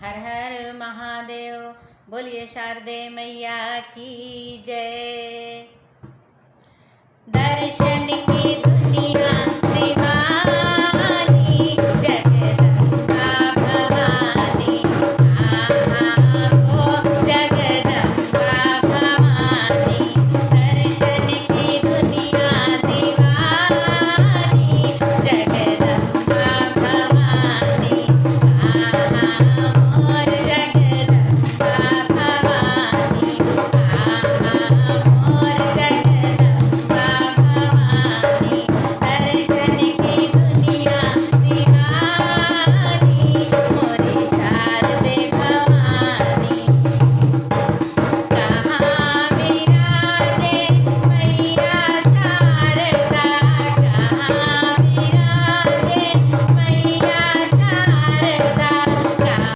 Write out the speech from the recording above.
हर हर महादेव। बोलिए शारदे मैया की जय। दर्शन की दुनिया दीवानी, जगदम्बा भवानी। ओ जगदम्बा भवानी। दर्शन की दुनिया दीवानी, जगदम्बा भवानी।